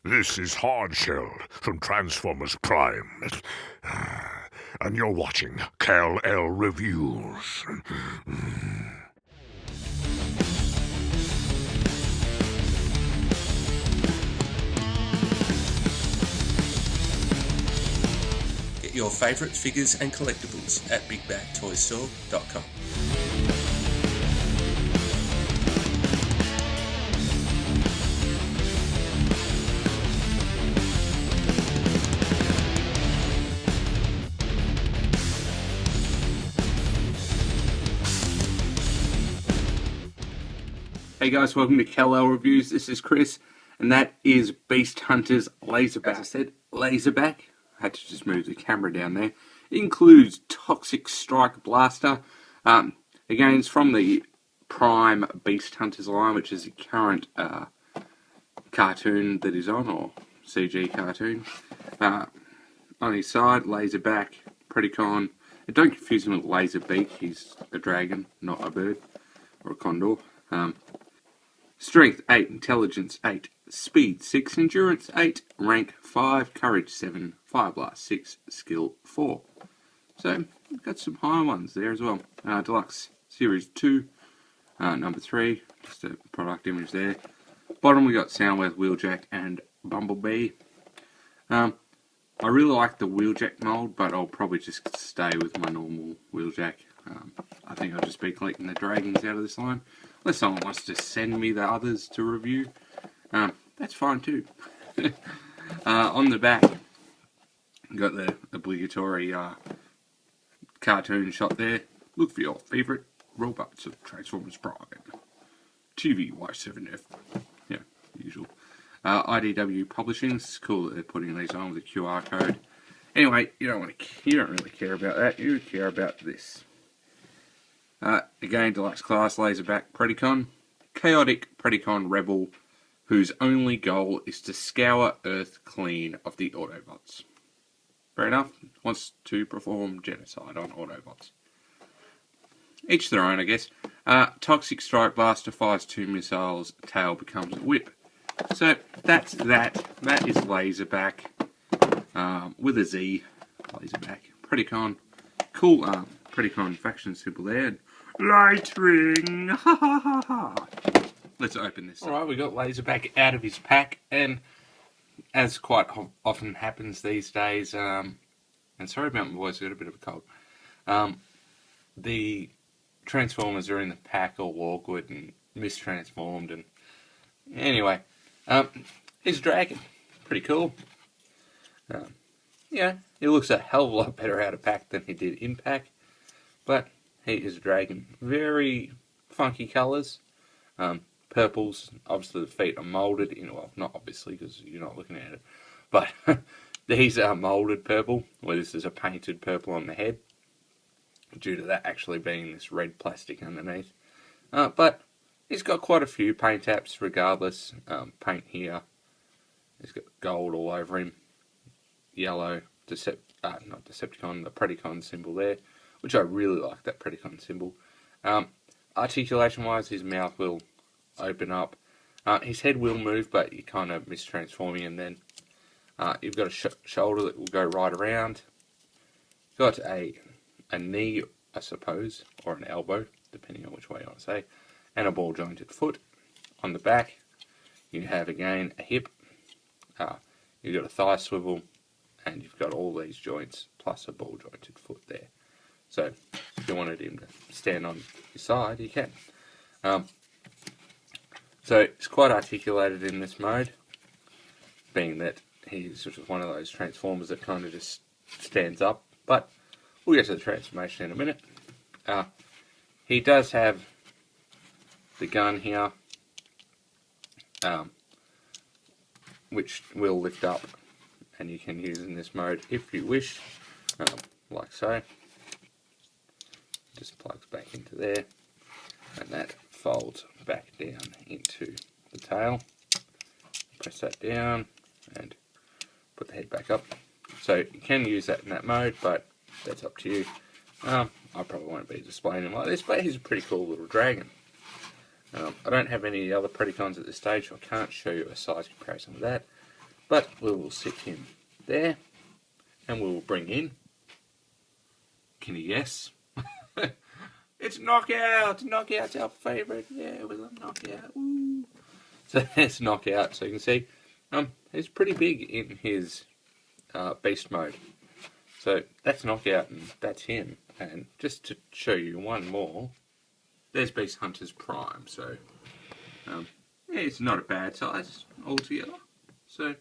This is Hardshell from Transformers Prime. And you're watching Kal-El Reviews. Get your favourite figures and collectibles at BigBadToyStore.com. Hey guys, welcome to Kal-El Reviews. This is Chris, and that is Beast Hunter's Lazerback. As I said, Lazerback. I had to just move the camera down there. It includes Toxic Strike Blaster. Again, it's from the Prime Beast Hunters line, which is the current cartoon that is on, or CG cartoon. On his side, Lazerback, Predacon. And don't confuse him with Lazerbeak. He's a dragon, not a bird or a condor. Strength 8, Intelligence 8, Speed 6, Endurance 8, Rank 5, Courage 7, Fire Blast 6, Skill 4. So, we've got some higher ones there as well. Deluxe Series 2, number 3, just a product image there. Bottom we got Soundwave, Wheeljack and Bumblebee. I really like the Wheeljack mould, but I'll probably just stay with my normal Wheeljack. I think I'll just be collecting the dragons out of this line. Unless someone wants to send me the others to review, that's fine too. On the back, got the obligatory cartoon shot there. Look for your favourite robots of Transformers Prime. TV Y7F. Yeah, usual. IDW Publishing. It's cool that they're putting these on with a QR code. Anyway, you don't really care about that. You care about this. Again, Deluxe Class Lazerback Predacon. Chaotic Predacon Rebel, whose only goal is to scour Earth clean of the Autobots. Fair enough. Wants to perform genocide on Autobots. Each their own, I guess. Toxic Strike Blaster fires 2 missiles. Tail becomes a whip. So, that's that. That is Lazerback. With a Z. Lazerback. Predacon. Cool Predacon faction symbol there. Lightning! Ha ha ha ha! Let's open this. Alright, we got Lazerback out of his pack, and as quite often happens these days, and sorry about my voice, I got a bit of a cold. The Transformers are in the pack all awkward and mistransformed, and anyway, he's a dragon. Pretty cool. Yeah, he looks a hell of a lot better out of pack than he did in pack, but he is a dragon. Very funky colours. Purples, obviously the feet are moulded in, well, not obviously because you're not looking at it, but these are moulded purple, where this is a painted purple on the head, due to that actually being this red plastic underneath. But he's got quite a few paint apps regardless. Paint here. He's got gold all over him. Yellow, not Decepticon, the Predacon symbol there, which I really like, that Predacon symbol. Articulation wise, his mouth will open up. His head will move, but you kind of mistransforming him then. You've got a shoulder that will go right around. Got a knee, I suppose, or an elbow, depending on which way you want to say, and a ball jointed foot. On the back, you have again a hip. You've got a thigh swivel, and you've got all these joints plus a ball jointed foot there. So, if you wanted him to stand on his side, you can. So, it's quite articulated in this mode, being that he's sort of one of those Transformers that kind of just stands up. But we'll get to the transformation in a minute. He does have the gun here, which will lift up, and you can use in this mode if you wish, like so. Just plugs back into there, and that folds back down into the tail. Press that down and put the head back up. So you can use that in that mode, but that's up to you. I probably won't be displaying him like this, but he's a pretty cool little dragon. I don't have any other Predacons at this stage, so I can't show you a size comparison with that. But we will sit him there, and we will bring in. Can you guess? It's Knockout! Knockout's our favourite. Yeah, we love Knockout. Woo. So there's Knockout. So you can see, he's pretty big in his beast mode. So that's Knockout, and that's him. And just to show you one more, there's Beast Hunter's Prime. So yeah, it's not a bad size altogether. So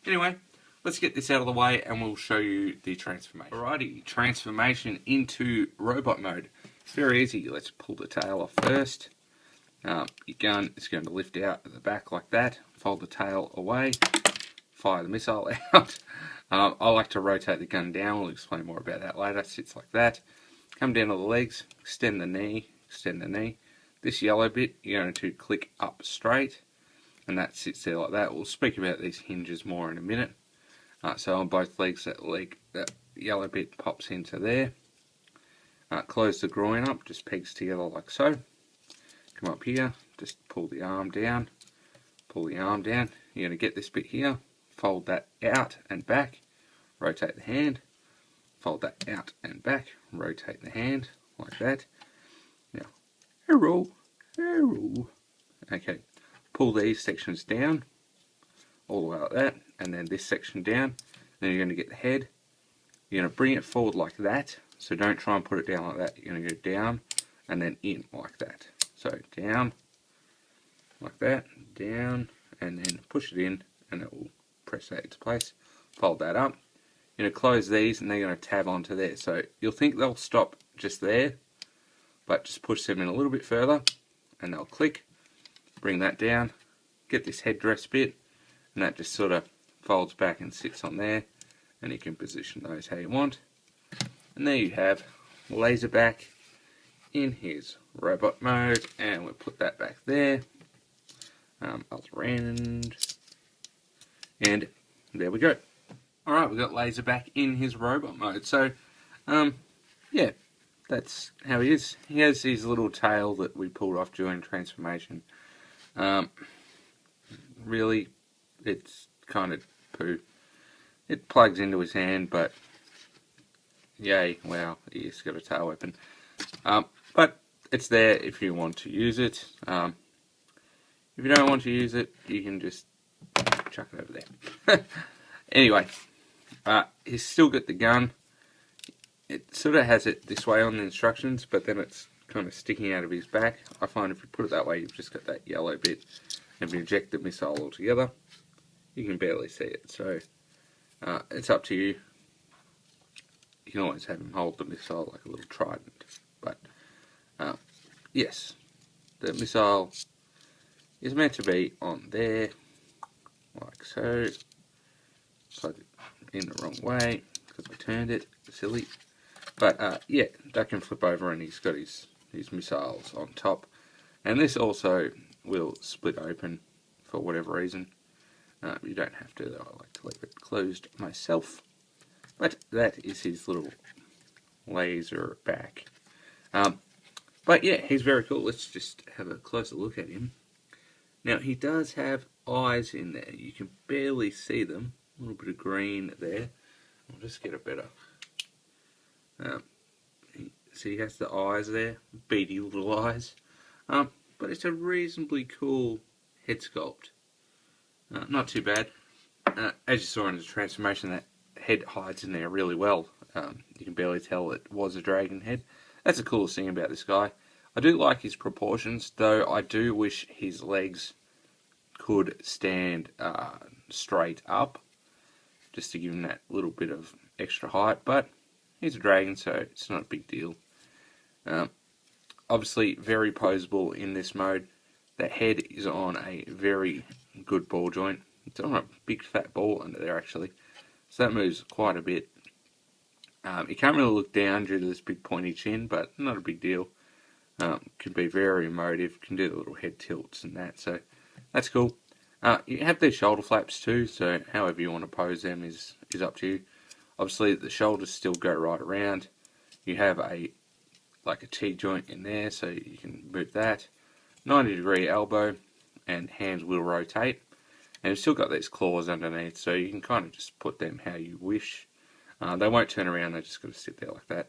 anyway, let's get this out of the way, and we'll show you the transformation. Alrighty, transformation into robot mode. It's very easy. Let's pull the tail off first. Your gun is going to lift out at the back like that. Fold the tail away. Fire the missile out. I like to rotate the gun down. We'll explain more about that later. Sits like that. Come down to the legs. Extend the knee. Extend the knee. This yellow bit, you're going to click up straight. And that sits there like that. We'll speak about these hinges more in a minute. So on both legs, that yellow bit pops into there. Close the groin up, just pegs together like so. Come up here, just pull the arm down. Pull the arm down. You're going to get this bit here. Fold that out and back. Rotate the hand. Fold that out and back. Rotate the hand like that. Now, arrow. Okay, pull these sections down. All the way like that. And then this section down. Then you're going to get the head. You're going to bring it forward like that. So don't try and put it down like that. You're going to go down and then in like that. So down like that, down, and then push it in, and it will press that into place. Fold that up. You're going to close these, and they're going to tab onto there. So you'll think they'll stop just there, but just push them in a little bit further, and they'll click. Bring that down. Get this headdress bit, and that just sort of folds back and sits on there, and you can position those how you want. And there you have Lazerback in his robot mode, and we'll put that back there. Other end, and there we go. Alright, we've got Lazerback in his robot mode. So, yeah, that's how he is. He has his little tail that we pulled off during transformation. Really, it's kind of poo. It plugs into his hand, but yay, wow, he's got a tail weapon. But it's there if you want to use it. If you don't want to use it, you can just chuck it over there. Anyway, he's still got the gun. It sort of has it this way on the instructions, but then it's kind of sticking out of his back. I find if you put it that way, you've just got that yellow bit. And if you eject the missile altogether, you can barely see it. So it's up to you. You can always have him hold the missile like a little trident. But yes, the missile is meant to be on there, like so. Plug it in the wrong way because I turned it, silly. But yeah, that can flip over, and he's got his missiles on top. And this also will split open for whatever reason. You don't have to, though. I like to leave it closed myself. But that is his little Lazerback. But yeah, he's very cool. Let's just have a closer look at him. Now, he does have eyes in there. You can barely see them. A little bit of green there. I'll just get a better... see, he has the eyes there. Beady little eyes. But it's a reasonably cool head sculpt. Not too bad. As you saw in the transformation, that head hides in there really well. You can barely tell it was a dragon head. That's the coolest thing about this guy. I do like his proportions, though I do wish his legs could stand straight up, just to give him that little bit of extra height, but he's a dragon, so it's not a big deal. Obviously, very poseable in this mode. The head is on a very good ball joint. It's on a big fat ball under there, actually, so that moves quite a bit. You can't really look down due to this big pointy chin, but not a big deal. Can be very emotive, can do the little head tilts and that, so that's cool. You have these shoulder flaps too, so however you want to pose them is up to you. Obviously the shoulders still go right around. You have like a T-joint in there, so you can move that. 90-degree elbow, and hands will rotate. And you've still got these claws underneath, so you can kind of just put them how you wish. They won't turn around, they're just going to sit there like that.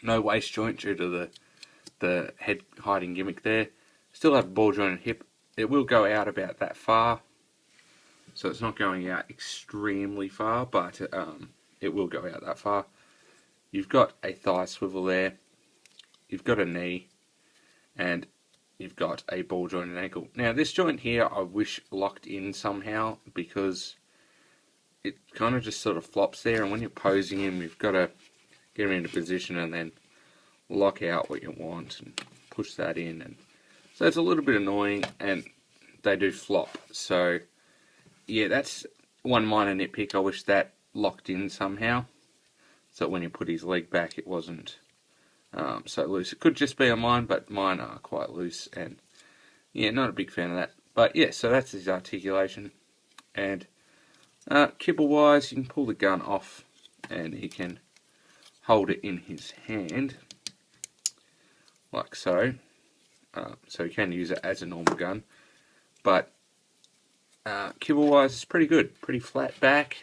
No waist joint due to the head hiding gimmick there. Still have a ball jointed hip. It will go out about that far, so it's not going out extremely far, but it will go out that far. You've got a thigh swivel there, you've got a knee, and you've got a ball jointed ankle. Now this joint here I wish locked in somehow, because it kind of just sort of flops there, and when you're posing him you've got to get him into position and then lock out what you want and push that in, and so it's a little bit annoying, and they do flop. So yeah, that's one minor nitpick. I wish that locked in somehow, so when you put his leg back it wasn't so loose. It could just be on mine, but mine are quite loose, and yeah, not a big fan of that. But yeah, so that's his articulation. And kibble wise, you can pull the gun off and he can hold it in his hand like so. So you can use it as a normal gun, but kibble wise it's pretty good, pretty flat back,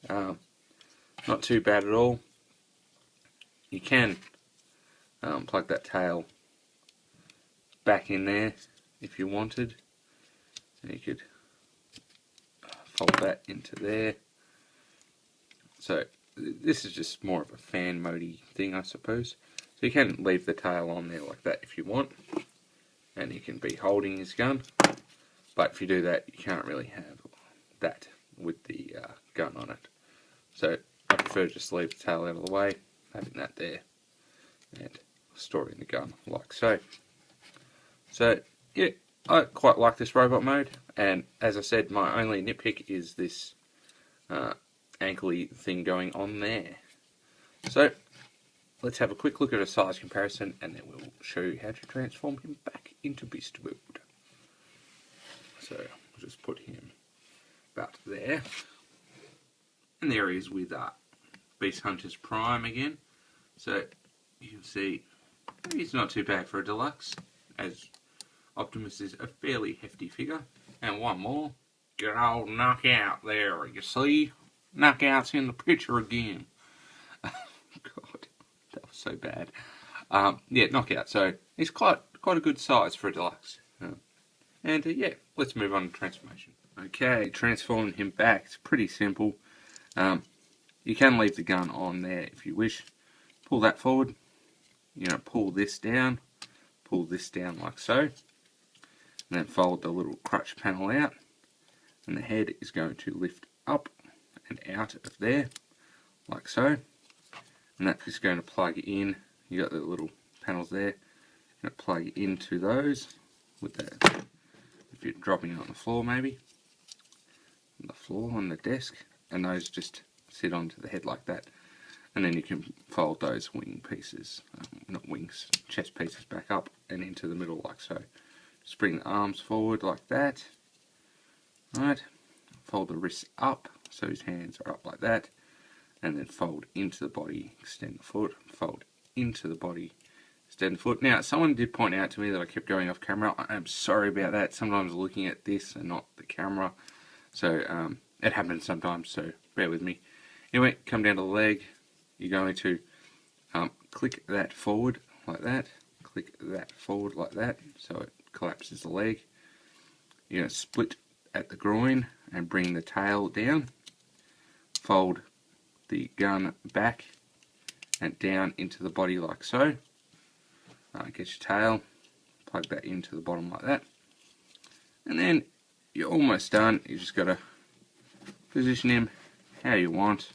not too bad at all. You can plug that tail back in there if you wanted, and you could fold that into there. So this is just more of a fan mode-y thing, I suppose. So you can leave the tail on there like that if you want, and he can be holding his gun. But if you do that, you can't really have that with the gun on it. So I prefer to just leave the tail out of the way, having that there, and storing the gun like so. So yeah, I quite like this robot mode, and as I said, my only nitpick is this ankle-y thing going on there. So let's have a quick look at a size comparison, and then we'll show you how to transform him back into beast mode. So we'll just put him about there, and there he is with Beast Hunters Prime again. So you can see he's not too bad for a deluxe, as Optimus is a fairly hefty figure. And one more, good old knockout there, you see? Knockouts in the picture again. God, that was so bad. Yeah, knockout. So he's quite a good size for a deluxe. And yeah, let's move on to transformation. Okay, transforming him back. It's pretty simple. You can leave the gun on there if you wish. Pull that forward. Pull this down like so. And then fold the little crutch panel out. And the head is going to lift up and out of there, like so. And that's just going to plug in. You got the little panels there. You're going to plug into those with that. If you're dropping it on the floor, maybe on the floor, on the desk, and those just sit onto the head like that. And then you can fold those wing pieces, not wings, chest pieces back up and into the middle like so. Just bring the arms forward like that. Right. Fold the wrists up so his hands are up like that, and then fold into the body, extend the foot, fold into the body, extend the foot. Now, someone did point out to me that I kept going off camera. I am sorry about that. Sometimes looking at this and not the camera, so it happens sometimes, so bear with me. Anyway, come down to the leg. You're going to click that forward like that, click that forward like that, so it collapses the leg. You're going to split at the groin and bring the tail down. Fold the gun back and down into the body like so. Get your tail, plug that into the bottom like that. And then you're almost done. You just got to position him how you want,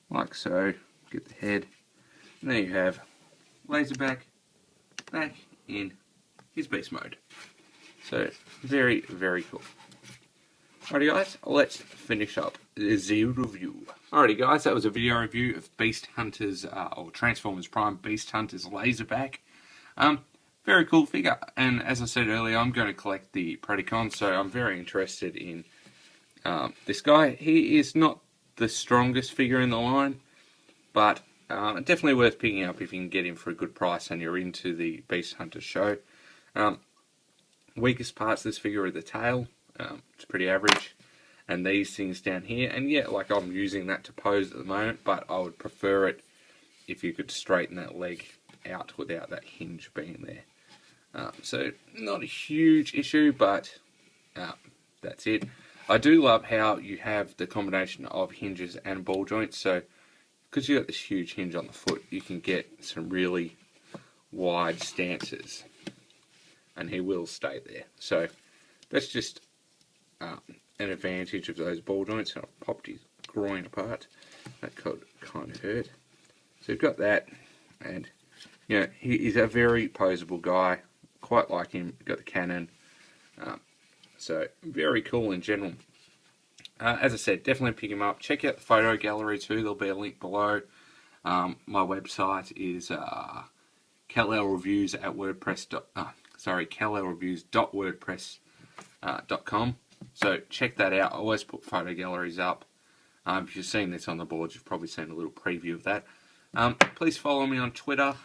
like so. Get the head. And there you have Lazerback back in his beast mode. So, very, very cool. Alrighty guys, let's finish up the review. Alrighty guys, that was a video review of Beast Hunters, or Transformers Prime Beast Hunters Lazerback. Very cool figure, and as I said earlier, I'm going to collect the Predacons, so I'm very interested in this guy. He is not the strongest figure in the line, but definitely worth picking up if you can get him for a good price and you're into the Beast Hunters show. Weakest parts of this figure are the tail. It's pretty average. And these things down here, and yeah, like I'm using that to pose at the moment, but I would prefer it if you could straighten that leg out without that hinge being there. So not a huge issue, but that's it. I do love how you have the combination of hinges and ball joints. So because you've got this huge hinge on the foot, you can get some really wide stances, and he will stay there. So that's just an advantage of those ball joints. I've popped his groin apart. That could kind of hurt. So you've got that, and you know, he is a very poseable guy. Quite like him. Got the cannon. So very cool in general. As I said, definitely pick him up. Check out the photo gallery too. There'll be a link below. My website is kellreviews.wordpress.com. So check that out. I always put photo galleries up. If you've seen this on the board, you've probably seen a little preview of that. Please follow me on Twitter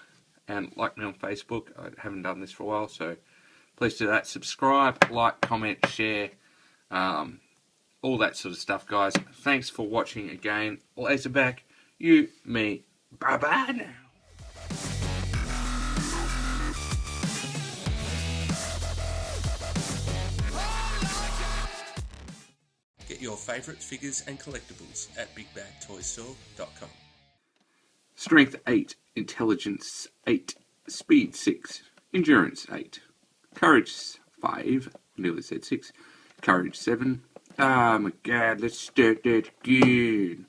and like me on Facebook. I haven't done this for a while, so please do that. Subscribe, like, comment, share, all that sort of stuff, guys. Thanks for watching again. Lazerback, you, me, bye-bye now. Get your favourite figures and collectibles at bigbadtoystore.com. Strength 8, Intelligence 8, Speed 6, Endurance 8, Courage 5, nearly said 6, Courage 7. Oh my god, let's start that again.